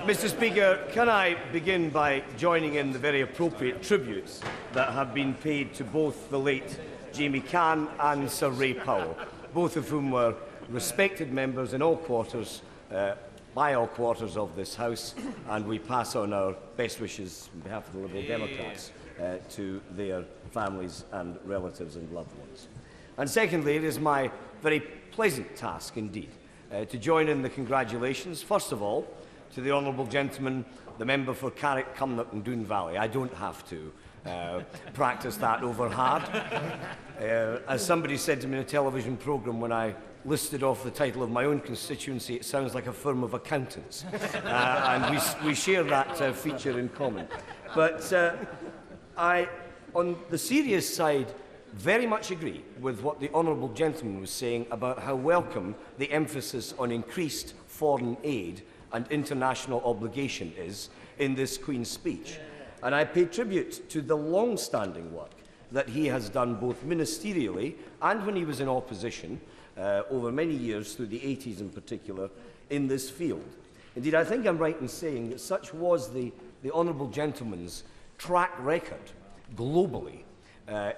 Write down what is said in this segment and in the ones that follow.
Mr. Speaker, can I begin by joining in the very appropriate tributes that have been paid to both the late Jamie Cann and Sir Ray Powell, both of whom were respected members in all quarters, by all quarters of this House, and we pass on our best wishes on behalf of the Liberal Democrats to their families and relatives and loved ones. And secondly, it is my very pleasant task indeed to join in the congratulations, first of all, to the honourable gentleman, the member for Carrick, Cumnock and Doon Valley. I don't have to practice that over hard. As somebody said to me in a television programme when I listed off the title of my own constituency, it sounds like a firm of accountants. And we share that feature in common. But I, on the serious side, very much agree with what the honourable gentleman was saying about how welcome the emphasis on increased foreign aid and international obligation is in this Queen's speech. And I pay tribute to the long-standing work that he has done both ministerially and when he was in opposition over many years, through the 80s in particular, in this field. Indeed, I think I'm right in saying that such was the honourable gentleman's track record globally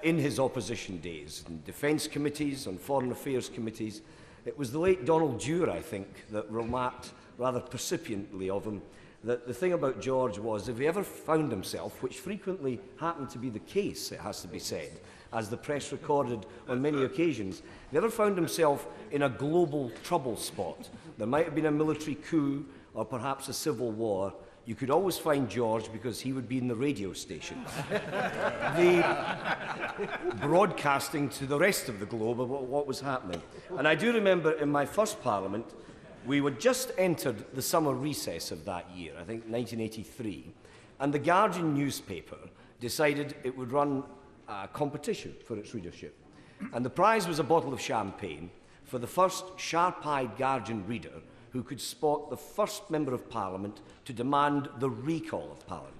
in his opposition days, in defence committees, on foreign affairs committees. It was the late Donald Dewar, I think, that remarked rather percipiently of him that the thing about George was, if he ever found himself, which frequently happened to be the case, it has to be said, as the press recorded on many occasions, if he ever found himself in a global trouble spot, there might have been a military coup or perhaps a civil war, you could always find George because he would be in the radio station, broadcasting to the rest of the globe about what was happening. And I do remember in my first Parliament, we had just entered the summer recess of that year, I think 1983, and the Guardian newspaper decided it would run a competition for its readership. And the prize was a bottle of champagne for the first sharp-eyed Guardian reader who could spot the first Member of Parliament to demand the recall of Parliament.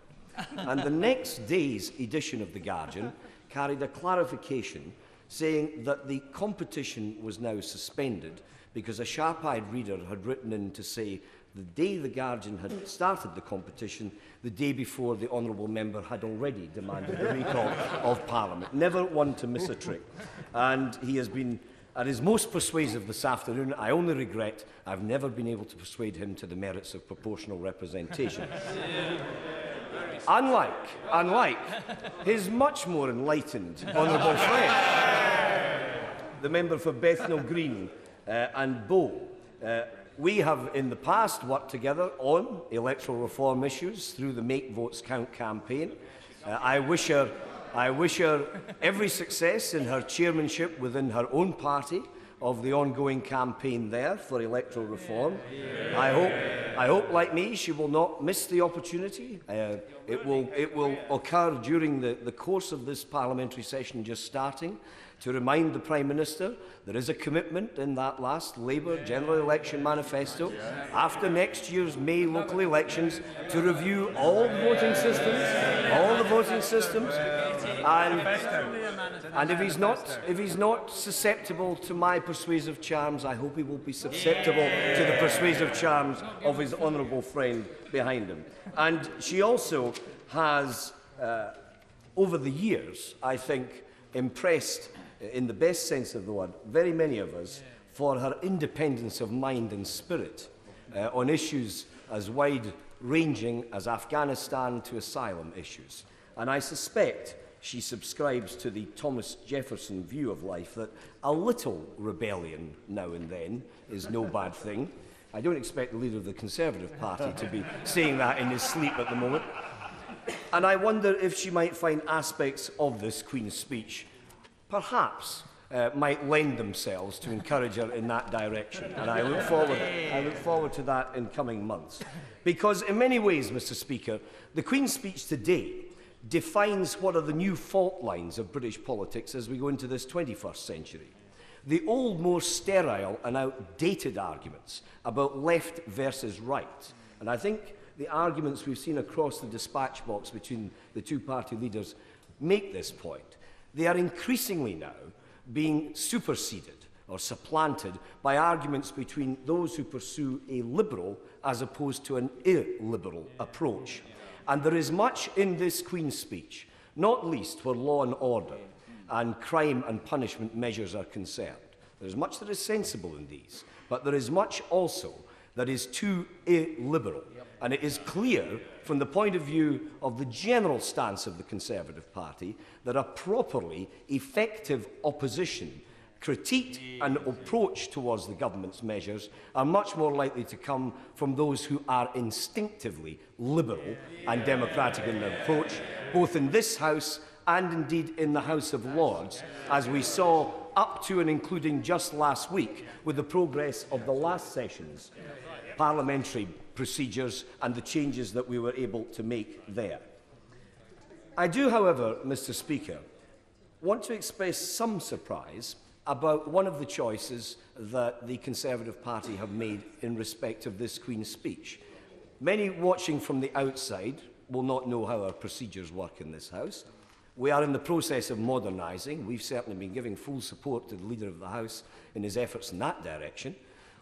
And the next day's edition of The Guardian carried a clarification saying that the competition was now suspended because a sharp-eyed reader had written in to say the day The Guardian had started the competition, the day before the honourable member had already demanded the recall of Parliament. Never one to miss a trick. And he has been at his most persuasive this afternoon. I only regret I've never been able to persuade him to the merits of proportional representation. Unlike his much more enlightened honourable friend, the member for Bethnal Green and Bow. We have in the past worked together on electoral reform issues through the Make Votes Count campaign. I wish her every success in her chairmanship within her own party of the ongoing campaign there for electoral reform. I hope, like me, she will not miss the opportunity. It will occur during the course of this parliamentary session just starting to remind the Prime Minister there is a commitment in that last Labour general election manifesto after next year's May local elections to review all the voting systems, and if he's not susceptible to my persuasive charms, I hope he will be susceptible to the persuasive charms of his honourable friend behind him. And she also has, over the years, I think, impressed, in the best sense of the word, very many of us for her independence of mind and spirit on issues as wide-ranging as Afghanistan to asylum issues. And I suspect she subscribes to the Thomas Jefferson view of life that a little rebellion now and then is no bad thing. I don't expect the leader of the Conservative Party to be saying that in his sleep at the moment. And I wonder if she might find aspects of this Queen's speech perhaps might lend themselves to encourage her in that direction. And I look forward to that in coming months. Because in many ways, Mr. Speaker, the Queen's speech today defines what are the new fault lines of British politics as we go into this 21st century. The old, more sterile and outdated arguments about left versus right. And I think the arguments we've seen across the dispatch box between the two party leaders make this point. They are increasingly now being superseded or supplanted by arguments between those who pursue a liberal as opposed to an illiberal approach. And there is much in this Queen's speech, not least where law and order and crime and punishment measures are concerned. There is much that is sensible in these, but there is much also that is too illiberal. And it is clear from the point of view of the general stance of the Conservative Party that a properly effective opposition critique and approach towards the government's measures are much more likely to come from those who are instinctively liberal and democratic in their approach, both in this House and indeed in the House of Lords, as we saw up to and including just last week with the progress of the last session's parliamentary procedures and the changes that we were able to make there. I do, however, Mr. Speaker, want to express some surprise about one of the choices that the Conservative Party have made in respect of this Queen's speech. Many watching from the outside will not know how our procedures work in this House. We are in the process of modernising. We've certainly been giving full support to the Leader of the House in his efforts in that direction.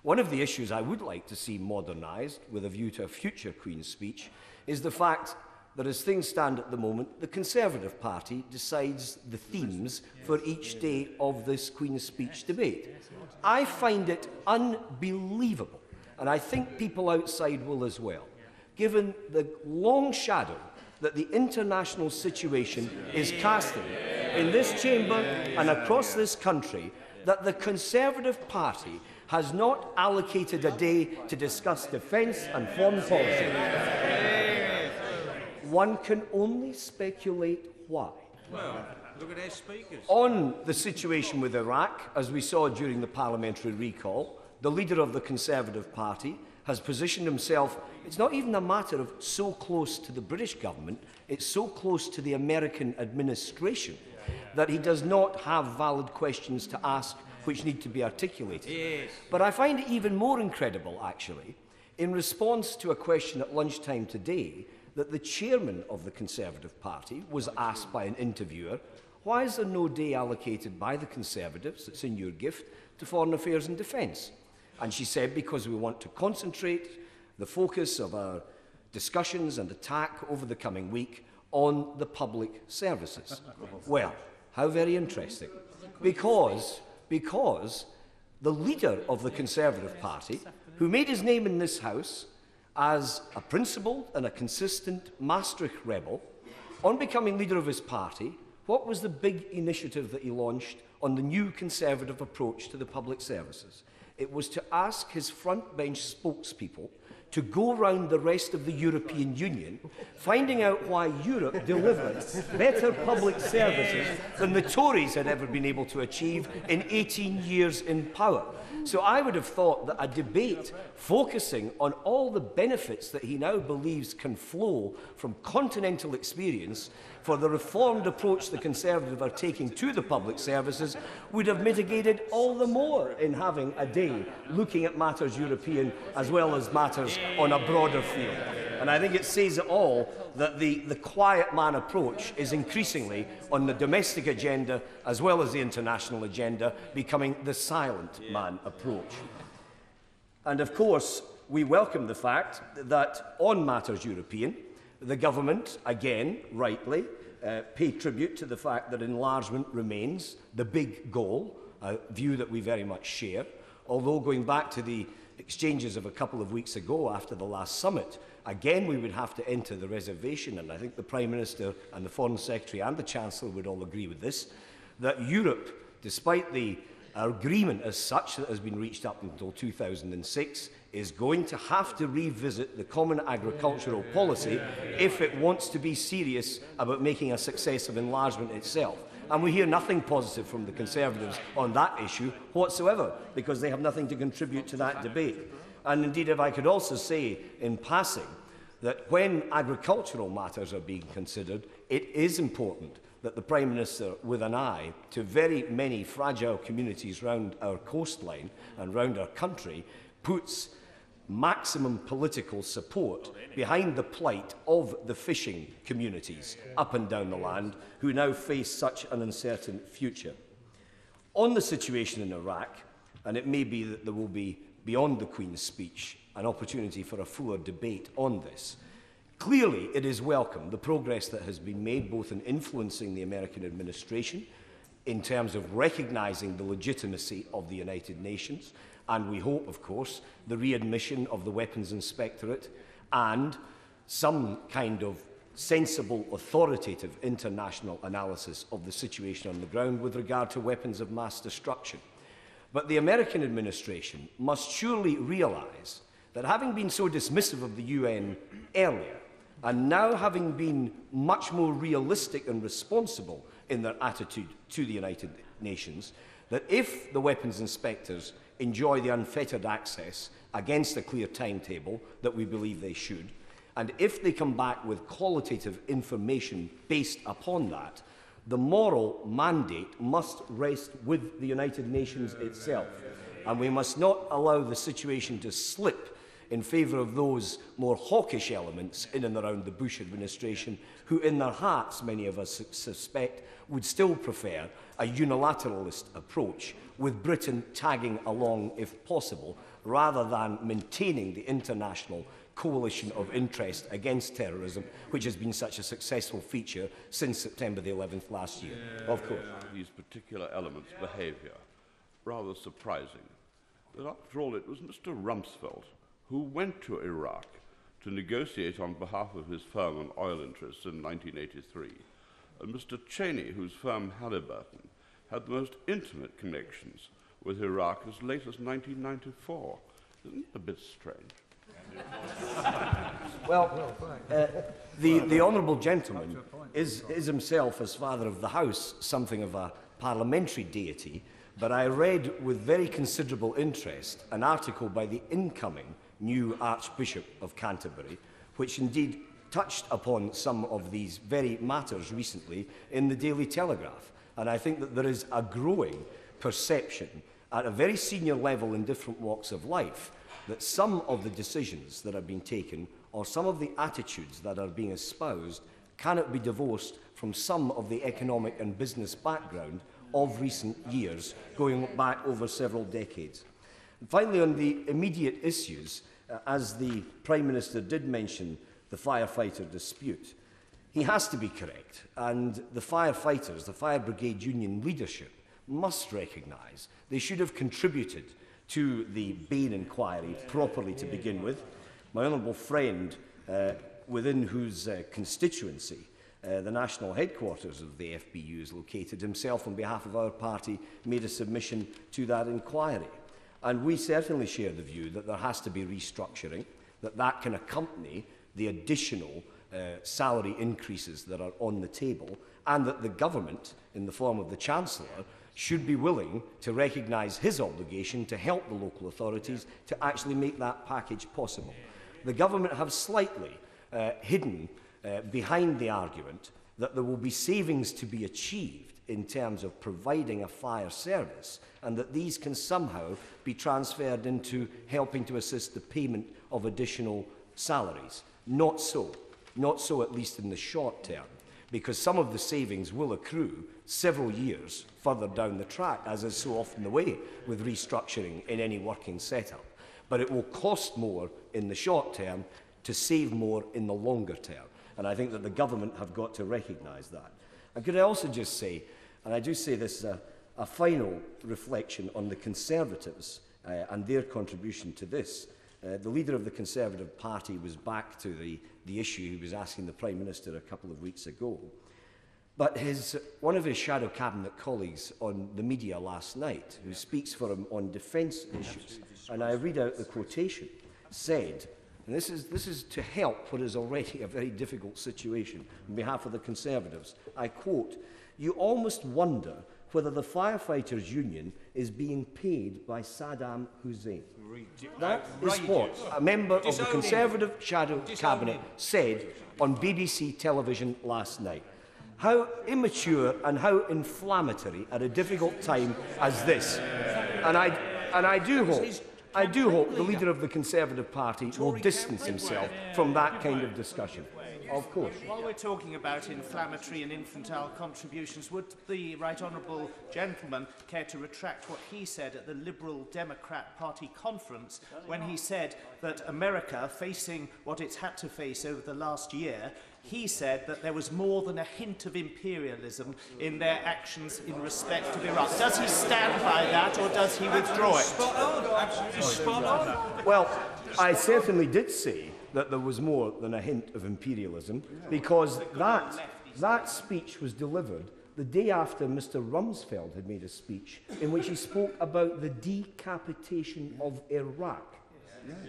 One of the issues I would like to see modernised with a view to a future Queen's speech is the fact that as things stand at the moment, the Conservative Party decides the themes for each day of this Queen's speech debate. I find it unbelievable, and I think people outside will as well, given the long shadow that the international situation is casting in this chamber and across this country, that the Conservative Party has not allocated a day to discuss defence and foreign policy. One can only speculate why. Well, look at our speakers. On the situation with Iraq, as we saw during the parliamentary recall, the leader of the Conservative Party has positioned himself. It's not even a matter of so close to the British government, it's so close to the American administration that he does not have valid questions to ask which need to be articulated. Yes. But I find it even more incredible, actually, in response to a question at lunchtime today, that the chairman of the Conservative Party was asked by an interviewer, why is there no day allocated by the Conservatives, it's in your gift, to foreign affairs and defence? And she said, because we want to concentrate the focus of our discussions and attack over the coming week on the public services. Well, how very interesting. Because the leader of the Conservative Party, who made his name in this House as a principled and a consistent Maastricht rebel, on becoming leader of his party, what was the big initiative that he launched on the new Conservative approach to the public services? It was to ask his front bench spokespeople to go round the rest of the European Union, finding out why Europe delivered better public services than the Tories had ever been able to achieve in 18 years in power. So I would have thought that a debate focusing on all the benefits that he now believes can flow from continental experience for the reformed approach the Conservatives are taking to the public services would have mitigated all the more in having a day looking at matters European as well as matters on a broader field. And I think it says it all that the quiet man approach is increasingly on the domestic agenda as well as the international agenda becoming the silent man approach. And of course, we welcome the fact that on matters European, the government, again, rightly, pay tribute to the fact that enlargement remains the big goal, a view that we very much share, although going back to the exchanges of a couple of weeks ago after the last summit, again we would have to enter the reservation, and I think the Prime Minister and the Foreign Secretary and the Chancellor would all agree with this, that Europe, despite the agreement as such that has been reached up until 2006, is going to have to revisit the common agricultural policy if it wants to be serious about making a success of enlargement itself. And we hear nothing positive from the Conservatives on that issue whatsoever, because they have nothing to contribute to that debate. And indeed, if I could also say in passing that when agricultural matters are being considered, it is important that the Prime Minister, with an eye to very many fragile communities round our coastline and round our country, puts maximum political support behind the plight of the fishing communities up and down the land who now face such an uncertain future. On the situation in Iraq, and it may be that there will be, beyond the Queen's speech, an opportunity for a fuller debate on this. Clearly, it is welcome, the progress that has been made, both in influencing the American administration, in terms of recognising the legitimacy of the United Nations, and we hope, of course, the readmission of the Weapons Inspectorate and some kind of sensible, authoritative international analysis of the situation on the ground with regard to weapons of mass destruction. But the American administration must surely realise that, having been so dismissive of the UN earlier, and now having been much more realistic and responsible in their attitude to the United Nations, that if the weapons inspectors enjoy the unfettered access against a clear timetable that we believe they should, and if they come back with qualitative information based upon that, the moral mandate must rest with the United Nations itself. And we must not allow the situation to slip in favour of those more hawkish elements in and around the Bush administration, who in their hearts, many of us suspect, would still prefer a unilateralist approach, with Britain tagging along if possible, rather than maintaining the international coalition of interest against terrorism, which has been such a successful feature since September the 11th last year. Of course. These particular elements' behaviour, rather surprising. But after all, it was Mr. Rumsfeld who went to Iraq to negotiate on behalf of his firm on oil interests in 1983, and Mr. Cheney, whose firm Halliburton had the most intimate connections with Iraq as late as 1994. Isn't it a bit strange? Well, the honourable gentleman is himself, as Father of the House, something of a parliamentary deity, but I read with very considerable interest an article by the incoming new Archbishop of Canterbury, which indeed touched upon some of these very matters recently in the Daily Telegraph. And I think that there is a growing perception at a very senior level in different walks of life that some of the decisions that have been taken, or some of the attitudes that are being espoused, cannot be divorced from some of the economic and business background of recent years, going back over several decades. And finally, on the immediate issues, as the Prime Minister did mention the firefighter dispute, he has to be correct, and the firefighters, the fire brigade union leadership, must recognise they should have contributed to the Bain inquiry properly to begin with. My honourable friend, within whose constituency the national headquarters of the FBU is located, himself on behalf of our party made a submission to that inquiry. And we certainly share the view that there has to be restructuring, that can accompany the additional salary increases that are on the table, and that the government, in the form of the Chancellor, should be willing to recognise his obligation to help the local authorities to actually make that package possible. The government have slightly hidden behind the argument that there will be savings to be achieved in terms of providing a fire service, and that these can somehow be transferred into helping to assist the payment of additional salaries. Not so. Not so, at least in the short term, because some of the savings will accrue several years further down the track, as is so often the way with restructuring in any working setup. But it will cost more in the short term to save more in the longer term. And I think that the government have got to recognise that. And could I also just say, and I do say this as a final reflection on the Conservatives and their contribution to this. The leader of the Conservative Party was back to the issue he was asking the Prime Minister a couple of weeks ago. But one of his shadow cabinet colleagues on the media last night, who speaks for him on defence issues, and I read out the quotation, said, and this is to help what is already a very difficult situation on behalf of the Conservatives, I quote, "You almost wonder whether the Firefighters Union is being paid by Saddam Hussein." That is what a member of the Conservative shadow cabinet said on BBC television last night. How immature and how inflammatory at a difficult time as this. And I do hope the leader of the Conservative Party will distance himself from that kind of discussion. Of course. While we're talking about inflammatory and infantile contributions, would the right honourable gentleman care to retract what he said at the Liberal Democrat Party conference when he said that America, facing what it's had to face over the last year, he said that there was more than a hint of imperialism in their actions in respect of Iraq. Does he stand by that, or does he withdraw it? Spot on. Well, I certainly did say that there was more than a hint of imperialism, because that speech was delivered the day after Mr. Rumsfeld had made a speech in which he spoke about the decapitation of Iraq.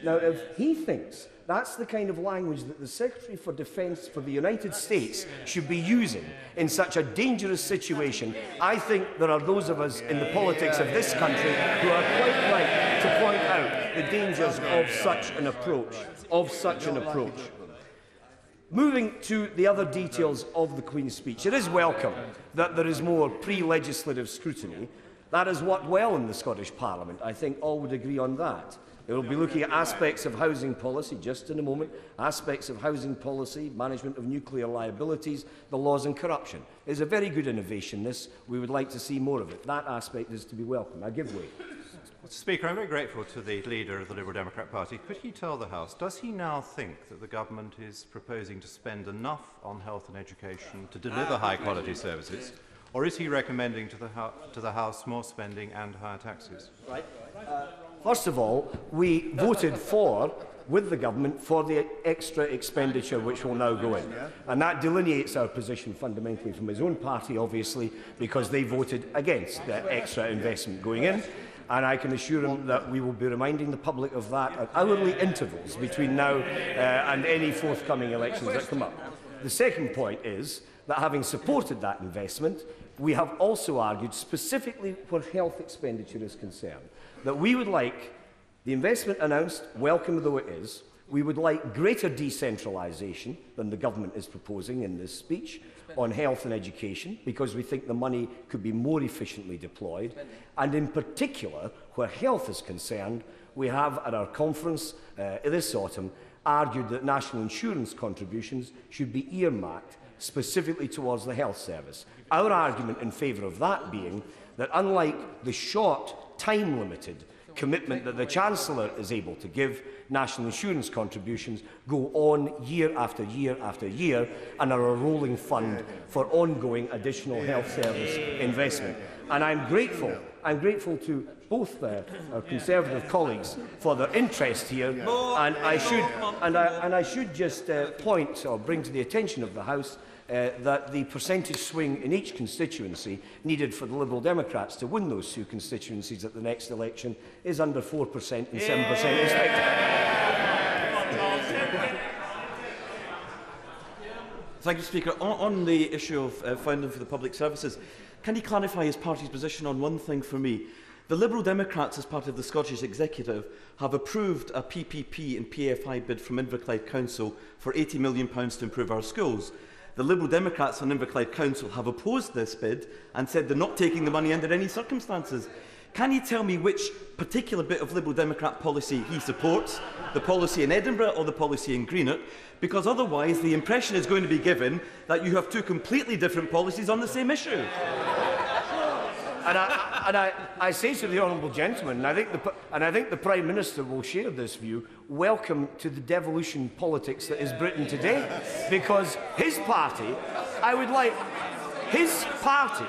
Now, if he thinks that's the kind of language that the Secretary for Defence for the United States should be using in such a dangerous situation, I think there are those of us in the politics of this country who are quite right to point out the dangers of such an approach. Moving to the other details of the Queen's speech, it is welcome that there is more pre-legislative scrutiny. That has worked well in the Scottish Parliament. I think all would agree on that. It will be looking at aspects of housing policy, just in a moment, aspects of housing policy, management of nuclear liabilities, the laws and corruption. It is a very good innovation, this. We would like to see more of it. That aspect is to be welcome. I give way. Mr. Speaker, I'm very grateful to the leader of the Liberal Democrat Party. Could he tell the House, does he now think that the government is proposing to spend enough on health and education to deliver high-quality services, or is he recommending to the House more spending and higher taxes? Right. First of all, we voted with the government for the extra expenditure which will now go in. And that delineates our position fundamentally from his own party, obviously, because they voted against the extra investment going in. And I can assure him that we will be reminding the public of that at hourly intervals between now and any forthcoming elections that come up. The second point is that, having supported that investment, we have also argued, specifically where health expenditure is concerned, that we would like the investment announced, welcome though it is, we would like greater decentralization than the government is proposing in this speech on health and education, because we think the money could be more efficiently deployed. And in particular, where health is concerned, we have at our conference this autumn argued that national insurance contributions should be earmarked specifically towards the health service. Our argument in favour of that being that, unlike the short, time-limited commitment that the Chancellor is able to give, national insurance contributions go on year after year after year and are a rolling fund for ongoing additional health service investment. And I'm grateful to both our Conservative colleagues for their interest here, and I should just point or bring to the attention of the House that the percentage swing in each constituency needed for the Liberal Democrats to win those two constituencies at the next election is under 4% and 7% respectively. Thank you, Speaker. On the issue of funding for the public services, can he clarify his party's position on one thing for me? The Liberal Democrats, as part of the Scottish Executive, have approved a PPP and PFI bid from Inverclyde Council for £80 million to improve our schools. The Liberal Democrats on Inverclyde Council have opposed this bid and said they're not taking the money under any circumstances. Can you tell me which particular bit of Liberal Democrat policy he supports, the policy in Edinburgh or the policy in Greenock? Because otherwise the impression is going to be given that you have two completely different policies on the same issue. I say to the honourable gentleman, and I think the Prime Minister will share this view, welcome to the devolution politics that is Britain today. Because his party, I would like his party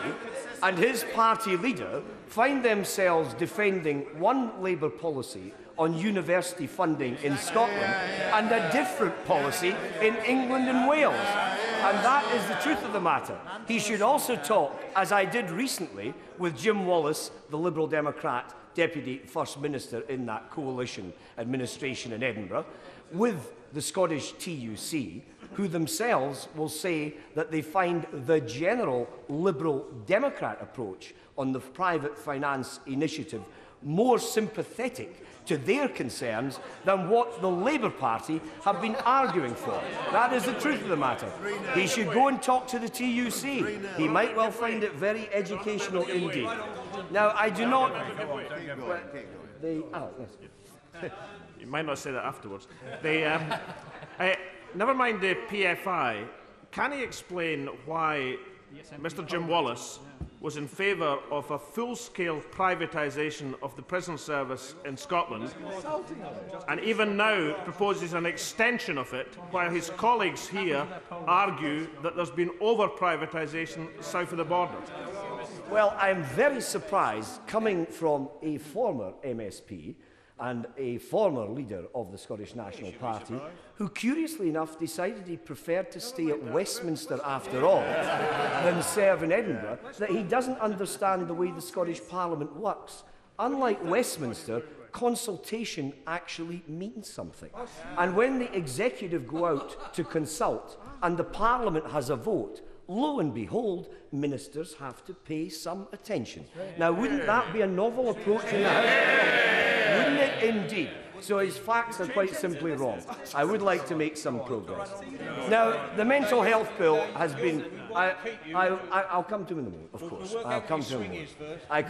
and his party leader find themselves defending one Labour policy on university funding in Scotland and a different policy in England and Wales. And that is the truth of the matter. He should also talk, as I did recently, with Jim Wallace, the Liberal Democrat Deputy First Minister in that coalition administration in Edinburgh, with the Scottish TUC, who themselves will say that they find the general Liberal Democrat approach on the private finance initiative more sympathetic to their concerns than what the Labour Party have been arguing for. That is the truth of the matter. He should go and talk to the TUC. He might well find it very educational indeed. Now, I do not... You might not say that afterwards. never mind the PFI, can he explain why Mr Jim Wallace was in favour of a full-scale privatisation of the prison service in Scotland, and even now proposes an extension of it, while his colleagues here argue that there's been over-privatisation south of the border? Well, I'm very surprised, coming from a former MSP and a former leader of the Scottish National Party, who curiously enough decided he preferred to stay at Westminster after all than serve in Edinburgh, that he doesn't understand the way the Scottish Parliament works. Unlike Westminster, consultation actually means something. And when the executive go out to consult and the Parliament has a vote, lo and behold, ministers have to pay some attention. Now, wouldn't that be a novel approach in the House? Wouldn't it indeed? So his facts are quite simply wrong. I would like to make some progress. Now, the mental health bill has been... I'll come to him in a moment, of course. I'll come to him in a moment. I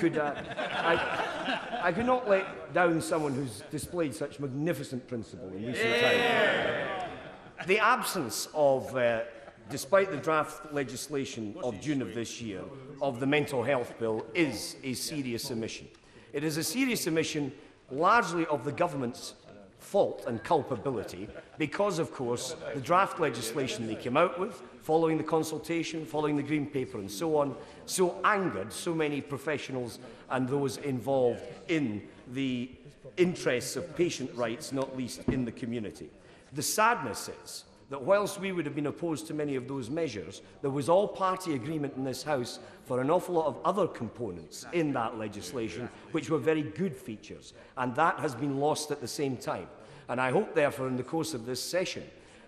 could not let down someone who's displayed such magnificent principle in recent times. The absence of... despite the draft legislation of June of this year, of the mental health bill is a serious omission. It is a serious omission largely of the government's fault and culpability because, of course, the draft legislation they came out with, following the consultation, following the Green Paper and so on, so angered so many professionals and those involved in the interests of patient rights, not least in the community. The sadness is that whilst we would have been opposed to many of those measures, there was all-party agreement in this House for an awful lot of other components in that legislation, which were very good features, and that has been lost at the same time. And I hope, therefore, in the course of this session,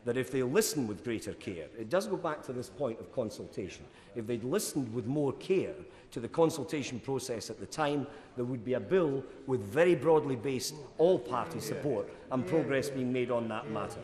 that if they listen with greater care, it does go back to this point of consultation, if they'd listened with more care to the consultation process at the time, there would be a bill with very broadly based all-party support and progress being made on that matter.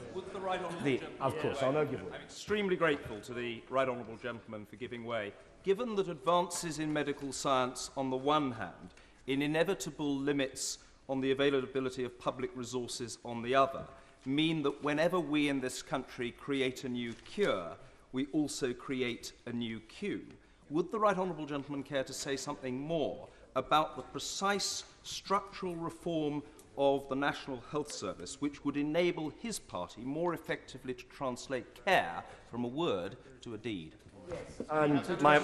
Of course, I'll now give way. I'm extremely grateful to the right honourable gentleman for giving way. Given that advances in medical science on the one hand, in inevitable limits on the availability of public resources on the other, mean that whenever we in this country create a new cure, we also create a new queue. Would the right honourable gentleman care to say something more about the precise structural reform of the National Health Service which would enable his party more effectively to translate care from a word to a deed? And my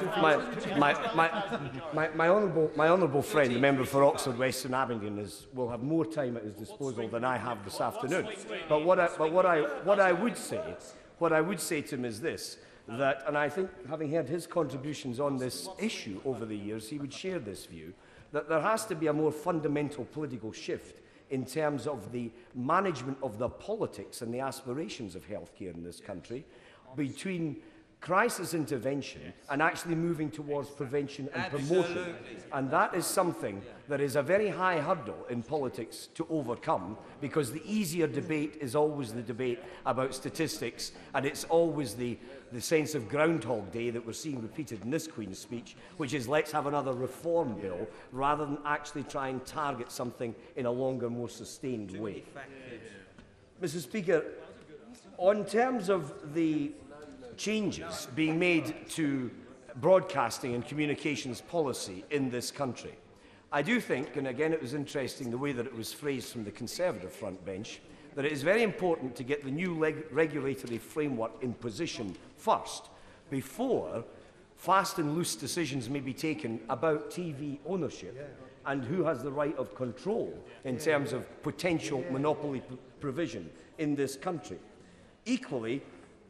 honourable friend, the member for Oxford Western Abingdon, will have more time at his disposal than I have this afternoon. But what I would say to him is this, that, and I think, having heard his contributions on this issue over the years, he would share this view, that there has to be a more fundamental political shift in terms of the management of the politics and the aspirations of healthcare in this country between crisis intervention and actually moving towards prevention and promotion. And that is something that is a very high hurdle in politics to overcome, because the easier debate is always the debate about statistics, and it's always the sense of Groundhog Day that we're seeing repeated in this Queen's speech, which is let's have another reform bill, rather than actually try and target something in a longer, more sustained way. Mr. Speaker, on terms of the changes being made to broadcasting and communications policy in this country, I do think, and again it was interesting the way that it was phrased from the Conservative front bench, that it is very important to get the new regulatory framework in position first, before fast and loose decisions may be taken about TV ownership and who has the right of control in terms of potential monopoly provision in this country. Equally,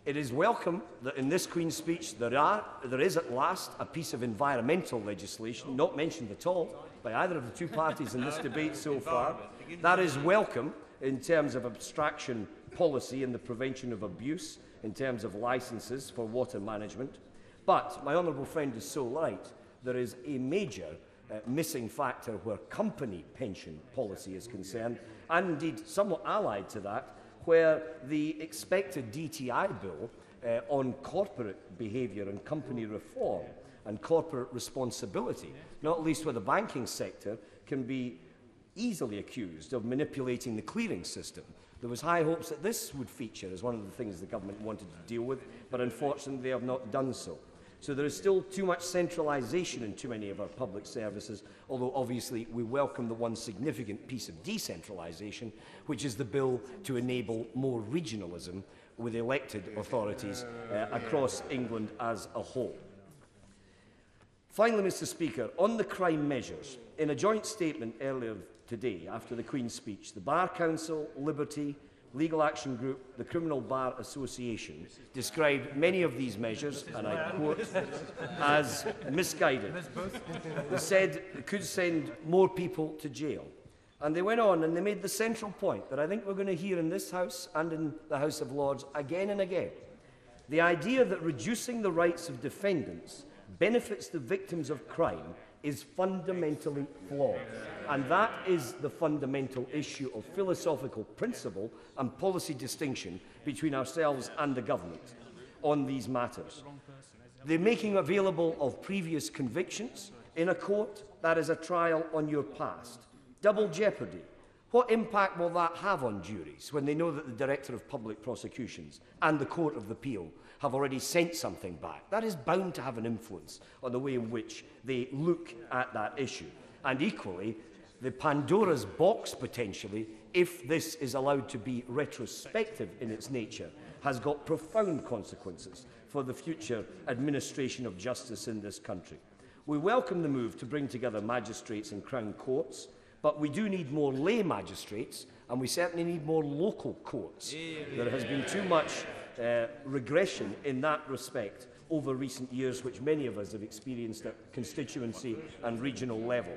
it is welcome that in this Queen's speech there is at last a piece of environmental legislation, not mentioned at all by either of the two parties in this debate so far. That is welcome in terms of abstraction policy and the prevention of abuse, in terms of licences for water management. But my honourable friend is so right, there is a major missing factor where company pension policy is concerned, and indeed somewhat allied to that, where the expected DTI bill on corporate behaviour and company reform and corporate responsibility, not least where the banking sector can be easily accused of manipulating the clearing system. There was high hopes that this would feature as one of the things the government wanted to deal with, but unfortunately they have not done so. So there is still too much centralisation in too many of our public services, although obviously we welcome the one significant piece of decentralisation, which is the bill to enable more regionalism with elected authorities across England as a whole. Finally, Mr. Speaker, on the crime measures, in a joint statement earlier today, after the Queen's speech, the Bar Council, Liberty, Legal Action Group, the Criminal Bar Association described many of these measures, and I quote, as misguided. They said it could send more people to jail. And they went on and they made the central point that I think we're going to hear in this House and in the House of Lords again and again. The idea that reducing the rights of defendants benefits the victims of crime is fundamentally flawed. And that is the fundamental issue of philosophical principle and policy distinction between ourselves and the government on these matters. The making available of previous convictions in a court, that is a trial on your past. Double jeopardy. What impact will that have on juries when they know that the Director of Public Prosecutions and the Court of Appeal have already sent something back? That is bound to have an influence on the way in which they look at that issue. And equally, the Pandora's box, potentially, if this is allowed to be retrospective in its nature, has got profound consequences for the future administration of justice in this country. We welcome the move to bring together magistrates and Crown courts, but we do need more lay magistrates, and we certainly need more local courts. There has been too much regression in that respect over recent years, which many of us have experienced at constituency and regional level.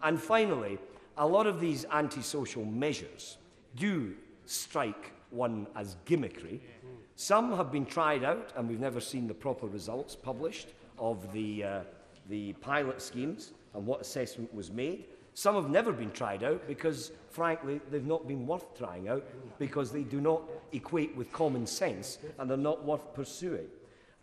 And finally, a lot of these antisocial measures do strike one as gimmickry. Some have been tried out, and we've never seen the proper results published of the pilot schemes and what assessment was made. Some have never been tried out because, frankly, they've not been worth trying out because they do not equate with common sense and they're not worth pursuing.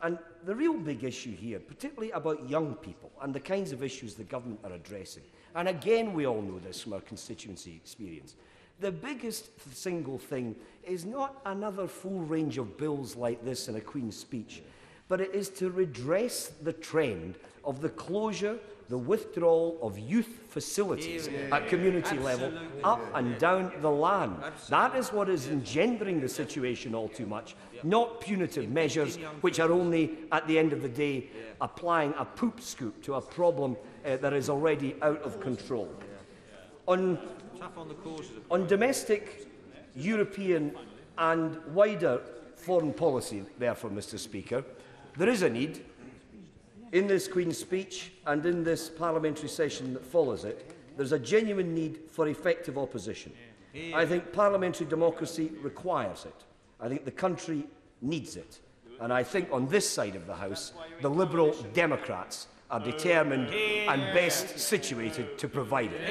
And the real big issue here, particularly about young people and the kinds of issues the government are addressing, and again we all know this from our constituency experience, the biggest single thing is not another full range of bills like this in a Queen's speech, but it is to redress the trend of the closure, the withdrawal of youth facilities at community level up and down the land. That is what is engendering the situation all too much, not punitive measures which are only, at the end of the day, applying a poop scoop to a problem that is already out of control. On domestic, European and wider foreign policy, therefore, Mr. Speaker, there is a need in this Queen's speech and in this parliamentary session that follows it. There's a genuine need for effective opposition. I think parliamentary democracy requires it. I think the country needs it. And I think on this side of the House, the Liberal Democrats are determined and best situated to provide it.